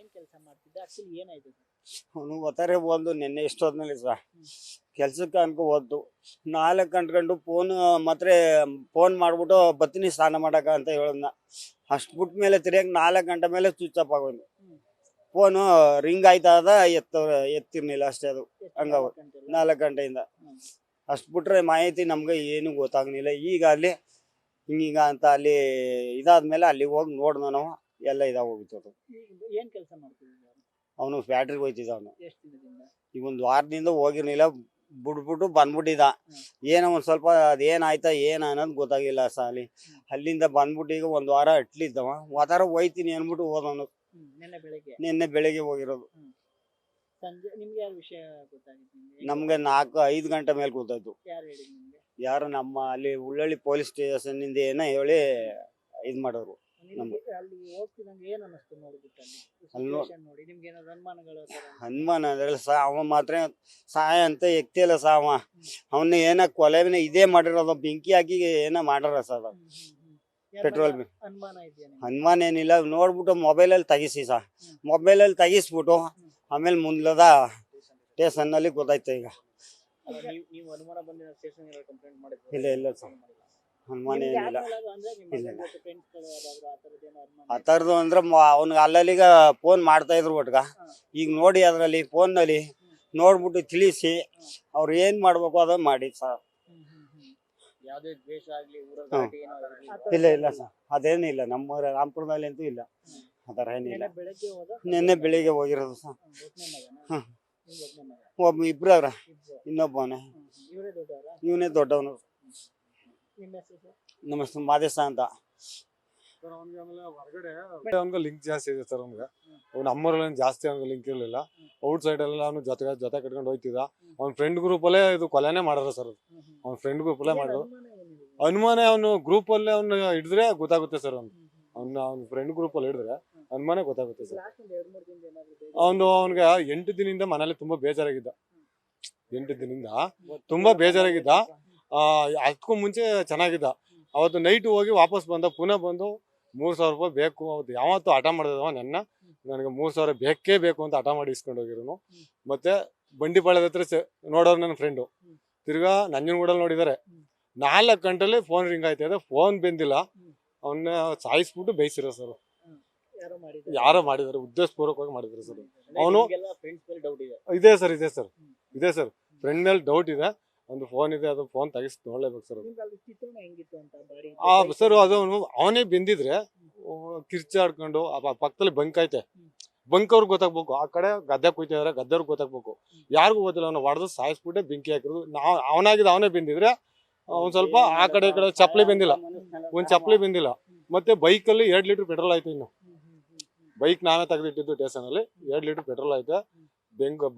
ಏನ್ ಕೆಲಸ ಮಾಡ್ತಿದ್ದ ಆಕ್ಚುಲಿ ಏನಾಯ್ತು ಸರ್? ಅವನು ಒತ್ತಾರೆ ಓದ್ದು ನಿನ್ನೆ ಇಷ್ಟೊದ್ಮೇಲೆ ಸರ್ ಕೆಲ್ಸಕ್ಕೆ ಅನ್ಕೊ ಓದ್ದು 4 ಗಂಟೆಗಂಡು ಫೋನ್ ಮಾಡ್ಬಿಟ್ಟು ಬತ್ತೀನಿ ಸ್ನಾನ ಮಾಡಕ ಅಂತ ಹೇಳದ್ನ. ಅಷ್ಟು ಬಿಟ್ಟ ಮೇಲೆ ತಿರ್ಯಾಗ 4 ಗಂಟೆ ಮೇಲೆ ಸ್ವಿಚ್ ಆಫ್ ಆಗೋದು. ಫೋನು ರಿಂಗ್ ಆಯ್ತಾ ಅದ ಎತ್ತಿರ್ಲಿಲ್ಲ ಅಷ್ಟೇ. ಅದು ಹಂಗವ 4 ಗಂಟೆಯಿಂದ. ಅಷ್ಟು ಬಿಟ್ರೆ ಮಾಹಿತಿ ನಮ್ಗೆ ಏನು ಗೊತ್ತಾಗ್ಲಿಲ್ಲ. ಈಗ ಅಲ್ಲಿ ಹಿಂಗ ಅಂತ ಅಲ್ಲಿ ಇದಾದ್ಮೇಲೆ ಅಲ್ಲಿ ಹೋಗಿ ನೋಡ್ದ ನಾವು ಎಲ್ಲ ಇದಾಗೋಗಿತ್ತು. ಅದು ಏನ್ ಕೆಲಸ ಮಾಡ್ತಿದ್ದ ಅವನು ಫ್ಯಾಕ್ಟ್ರಿಗೆ ಹೋಯ್ತಿದ್ದ. ಅವನು ಎಷ್ಟು ದಿನದಿಂದ? ಈಗ 1 ವಾರದಿಂದ ಹೋಗಿರ್ಲಿಲ್ಲ, ಬಿಟ್ಬಿಟ್ಟು ಬಂದ್ಬಿಟ್ಟಿದ್ದ. ಏನೋ ಒಂದ್ ಸ್ವಲ್ಪ ಅದೇನಾಯ್ತಾ ಏನ ಅನ್ನೋದು ಗೊತ್ತಾಗಿಲ್ಲ ಸಾಲಿ. ಅಲ್ಲಿಂದ ಬಂದ್ಬಿಟ್ಟು ಈಗ 1 ವಾರ ಅಟ್ಲಿದ್ದವ. ವಾತಾರ ಹೋಯ್ತೀನಿ ಅನ್ಬಿಟ್ಟು ಹೋದವನು. ನಿನ್ನೆ ಬೆಳಿಗ್ಗೆ ಹೋಗಿರೋದು. ಸಂಜೆ ನಿಮ್ಗೆ ಯಾವ ವಿಷಯ ಗೊತ್ತಾಗಿತ್ತು? ನಮ್ಗೆ 4-5 ಗಂಟೆ ಮೇಲೆ ಗೊತ್ತಾಯ್ತು. ಯಾರು ಹೇಳಿದ್ರು ನಿಮ್ಗೆ? ಯಾರು ನಮ್ಮ ಅಲ್ಲಿ ಉಳ್ಳಳ್ಳಿ ಪೊಲೀಸ್ ಸ್ಟೇಷನ್ ಇಂದ ಏನೋ ಹೇಳಿ ಇದ್ ಮಾಡೋರು. ಅಲ್ಲಿ ಹೋಗ್ತಿದಂಗೆ ಏನ್ ಅನ್ನಿಸ್ತು ನೋಡ್ಬಿಟ್ಟು? ಅಲ್ಲಿ ನೋಡಿ ನಿಮ್ಗೆ ಏನಾದ್ರು ಅನುಮಾನಗಳು? ಹನುಮಾನ ಅಂದ್ರೆ ಅವ ಮಾತ್ರ ಸಹಾಯ ಅಂತ ಎಕ್ತಿಯಲ್ಲ ಸಾವ. ಅವನ್ನ ಏನ ಕೊಲೆವಿನ ಇದೇ ಮಾಡಿರೋದು, ಬೆಂಕಿ ಹಾಕಿ ಏನ ಮಾಡ್ಯಾರ ಸರ್. ಪೆಟ್ರೋಲ್ ಅನುಮಾನ ಇದೆಯಾ? ಹನುಮಾನ ಏನಿಲ್ಲ, ನೋಡ್ಬಿಟ್ಟು ಮೊಬೈಲಲ್ಲಿ ತೆಗಿಸಿ ಸರ್. ಮೊಬೈಲಲ್ಲಿ ತೆಗಿಸ್ಬಿಟ್ಟು ಆಮೇಲೆ ಮುಂದ್ಲದ ಸ್ಟೇಷನ್ ಅಲ್ಲಿ ಗೊತ್ತಾಯ್ತು. ಈಗ ನೀವು ಅನುಮಾನ ಬಂದ ಸ್ಟೇಷನ್ ಕಂಪ್ಲೇಂಟ್ ಮಾಡಿದ್ರಿ? ಇಲ್ಲ ಇಲ್ಲ ಸರ್, ಅನುಮಾನ ಏನಿಲ್ಲ. ಆ ಥರದ್ದು ಅಂದ್ರೆ ಅವ್ನಿಗೆ ಅಲ್ಲಲ್ಲಿಗ ಫೋನ್ ಮಾಡ್ತಾ ಇದ್ರು ಒಟ್ಗ. ಈಗ ನೋಡಿ ಅದ್ರಲ್ಲಿ ಫೋನ್ ನಲ್ಲಿ ನೋಡ್ಬಿಟ್ಟು ತಿಳಿಸಿ ಅವ್ರು ಏನ್ ಮಾಡ್ಬೇಕು ಅದ ಮಾಡಿ ಸರ್. ಯಾವುದೇ ದ್ವೇಷ ಆಗ್ಲಿ ಇಲ್ಲ ಇಲ್ಲ ಸರ್, ಅದೇನಿಲ್ಲ. ನಮ್ಮ ರಾಮಪುರದಲ್ಲಿ ಅಂತೂ ಇಲ್ಲ ಆ ಥರ ಏನಿಲ್ಲ. ನಿನ್ನೆ ಬೆಳಿಗ್ಗೆ ಹೋಗಿರೋದು ಸರ್. ಒಬ್ಬ ಇಬ್ರು ಅವ್ರ, ಇನ್ನೊಬ್ಬವನೇ ಇವನೇ ದೊಡ್ಡವನು. ನಮ್ಮ ಹೆಸರು ಮಾದೇಶ ಅಂತ. ಅವ್ನಿಗೆ ಲಿಂಕ್ ಜಾಸ್ತಿ ಇದೆ ಸರ್. ಅವ್ನು ನಮ್ಮೂರಲ್ಲಿ ಜಾಸ್ತಿ ಅವ್ನಿಗೆ ಲಿಂಕ್ ಇರಲಿಲ್ಲ. ಔಟ್ ಸೈಡ್ ಎಲ್ಲ ಅವನು ಜೊತೆ ಕಟ್ಕೊಂಡು ಹೋಯ್ತಿದ್ದ. ಅವ್ನ ಫ್ರೆಂಡ್ ಗ್ರೂಪ್ ಅಲ್ಲೇ ಇದು ಕೊಲೆನೇ ಮಾಡೋರು ಸರ್. ಅವ್ನ ಫ್ರೆಂಡ್ ಗ್ರೂಪ್ ಅಲ್ಲೇ ಮಾಡೋದು. ಅನುಮಾನ ಅವನು ಗ್ರೂಪ್ ಅಲ್ಲೇ ಅವ್ನು ಹಿಡಿದ್ರೆ ಗೊತ್ತಾಗುತ್ತೆ ಸರ್. ಅವ್ನ ಫ್ರೆಂಡ್ ಗ್ರೂಪ್ ಅಲ್ಲಿ ಹಿಡಿದ್ರೆ ಅನುಮಾನ ಗೊತ್ತಾಗುತ್ತೆ ಸರ್. ಅವ್ನಿಗೆ 8 ದಿನದಿಂದ ಮನೇಲಿ ತುಂಬಾ ಬೇಜಾರಾಗಿದ್ದ. 8 ದಿನದಿಂದ ತುಂಬಾ ಬೇಜಾರಾಗಿದ್ದ. ಅದಕ್ಕೂ ಮುಂಚೆ ಚೆನ್ನಾಗಿದ್ದ. ಅವತ್ತು ನೈಟ್ ಹೋಗಿ ವಾಪಸ್ ಪುನಃ ಬಂದು 3,000 ರೂಪಾಯಿ ಬೇಕು. ಅವತ್ತು ಯಾವತ್ತು ಹಠ ಮಾಡಿದವ ನನಗೆ 3,000 ಬೇಕೇ ಬೇಕು ಅಂತ ಹಠ ಮಾಡಿ ಇಸ್ಕೊಂಡು ಹೋಗಿರೋನು. ಮತ್ತೆ ಬಂಡಿಪಾಳ್ಯದ ಹತ್ರ ನೋಡೋರು ನನ್ನ ಫ್ರೆಂಡು. ತಿರ್ಗಾ ನಂಜನಗೂಡಲ್ಲಿ ನೋಡಿದ್ದಾರೆ. 4 ಗಂಟೆಲಿ ಫೋನ್ ರಿಂಗ್ ಆಯ್ತದೆ, ಫೋನ್ ಬಂದಿಲ್ಲ. ಅವನ್ನ ಸಾಯಿಸ್ಬಿಟ್ಟು ಬೇಯಿಸಿರೋ ಸರ್. ಯಾರೋ ಮಾಡಿದಾರೆ, ಉದ್ದೇಶಪೂರ್ವಕವಾಗಿ ಮಾಡಿದ್ರು ಸರ್. ಅವನು ಇದೆ ಸರ್, ಫ್ರೆಂಡ್ ಮೇಲೆ ಡೌಟ್ ಇದೆ. ಒಂದು ಫೋನ್ ಇದೆ, ಅದು ಫೋನ್ ತೆಗಿಸಿ ನೋಡ್ಲೇಬೇಕು ಸರ್. ಸರ್ ಅದು ಅವನೇ ಬೆಂದಿದ್ರೆ ಕಿರ್ಚಾಡ್ಕೊಂಡು ಪಕ್ಕದಲ್ಲಿ ಬಂಕ್ ಐತೆ, ಬಂಕ್ ಅವ್ರಿಗೆ ಗೊತ್ತಾಗ್ಬೇಕು. ಆ ಕಡೆ ಗದ್ದೆ ಕುಯ್ತಿದಾರೆ, ಗದ್ದೆವ್ರಿಗೆ ಗೊತ್ತಾಗ್ಬೇಕು. ಯಾರಿಗೂ ಗೊತ್ತಿಲ್ಲ. ಅವನು ಹೊಡೆದು ಸಾಯಿಸ್ಬಿಟ್ಟೆ ಬೆಂಕಿ ಹಾಕಿರೋದು. ಅವನೇ ಬೆಂದಿದ್ರೆ ಒಂದ್ ಸ್ವಲ್ಪ ಆ ಕಡೆ ಈ ಕಡೆ ಚಪ್ಪಲಿ ಬಂದಿಲ್ಲ, ಒಂದ್ ಚಪ್ಪಲಿ ಬಂದಿಲ್ಲ. ಮತ್ತೆ ಬೈಕಲ್ಲಿ 2 ಲೀಟರ್ ಪೆಟ್ರೋಲ್ ಆಯ್ತು. ಇನ್ನು ಬೈಕ್ ನಾವೇ ತೆಗೆದಿಟ್ಟಿದ್ದು ಸ್ಟೇಷನ್ ಅಲ್ಲಿ. 2 ಲೀಟರ್ ಪೆಟ್ರೋಲ್ ಆಯ್ತು.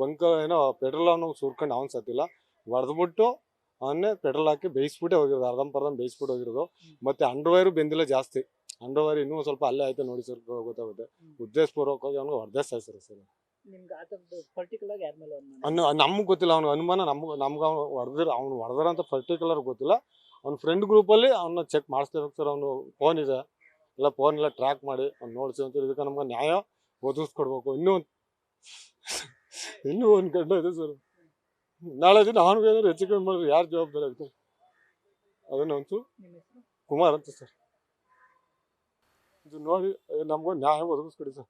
ಬಂಕ್ ಏನೋ ಪೆಟ್ರೋಲ್ ಅವನು ಸುರ್ಕೊಂಡು ಅವ್ನು ಸತ್ತಿಲ್ಲ, ಹೊಡೆದ್ಬಿಟ್ಟು ಅವನ್ನೇ ಪೆಟ್ರೋಲ್ ಹಾಕಿ ಬೇಯಿಸ್ಬಿಟ್ಟೆ ಹೋಗಿರೋದು. ಅರ್ಧಂಬರ್ಧ ಬೇಯಿಸ್ಬಿಟ್ಟು ಹೋಗಿರೋದು. ಮತ್ತೆ ಅಂಡರ್ವೇರು ಬೆಂದಿಲ್ಲ ಜಾಸ್ತಿ. ಅಂಡರ್ವೇರ್ ಇನ್ನೂ ಸ್ವಲ್ಪ ಅಲ್ಲೇ ಆಯ್ತು, ನೋಡಿ ಸರ್ ಗೊತ್ತಾಗುತ್ತೆ. ಉದ್ದೇಶಪೂರ್ವಕವಾಗಿ ಅವ್ನಿಗೆ ಹೊಡೆದೇ ಸಾಯಿಸ್ತಾರೆ ಸರ್. ನಮ್ಗೆ ಗೊತ್ತಿಲ್ಲ. ಅವ್ನಿಗೆ ಅನುಮಾನ ನಮ್ಗೆ ಅವ್ನು ಹೊಡೆದ್ರ ಅಂತ ಪರ್ಟಿಕ್ಯುಲರ್ ಗೊತ್ತಿಲ್ಲ. ಅವ್ನ ಫ್ರೆಂಡ್ ಗ್ರೂಪಲ್ಲಿ ಅವನ್ನ ಚೆಕ್ ಮಾಡಿಸ್ಲೇಬೇಕು ಸರ್. ಅವನು ಫೋನ್ ಇದೆ ಎಲ್ಲ, ಫೋನ್ ಎಲ್ಲ ಟ್ರ್ಯಾಕ್ ಮಾಡಿ ಅವ್ನು ನೋಡ್ಸಿ ಅಂತ. ಇದಕ್ಕೆ ನಮ್ಗೆ ನ್ಯಾಯ ಒದಗಿಸ್ಕೊಡ್ಬೇಕು. ಇನ್ನೂ ಒಂದು ಗಂಟೆ ಇದೆ ಸರ್. ನಾಳೆ ದಿನ ಅವನಿಗೆ ಏನಾದ್ರು ಹೆಚ್ಚು ಕಮ್ಮಿ ಮಾಡಿದ್ರೆ ಯಾರು ಜವಾಬ್ದಾರಿ ಆಗ್ತಾರೆ? ಅದನ್ನ ಒಂಚೂರು ಕುಮಾರ್ ಅಂತ ಸರ್, ಇದು ನೋಡಿ ನಮ್ಗೆ ನ್ಯಾಯ ಒದಗಿಸ್ಕೊಡಿ ಸರ್.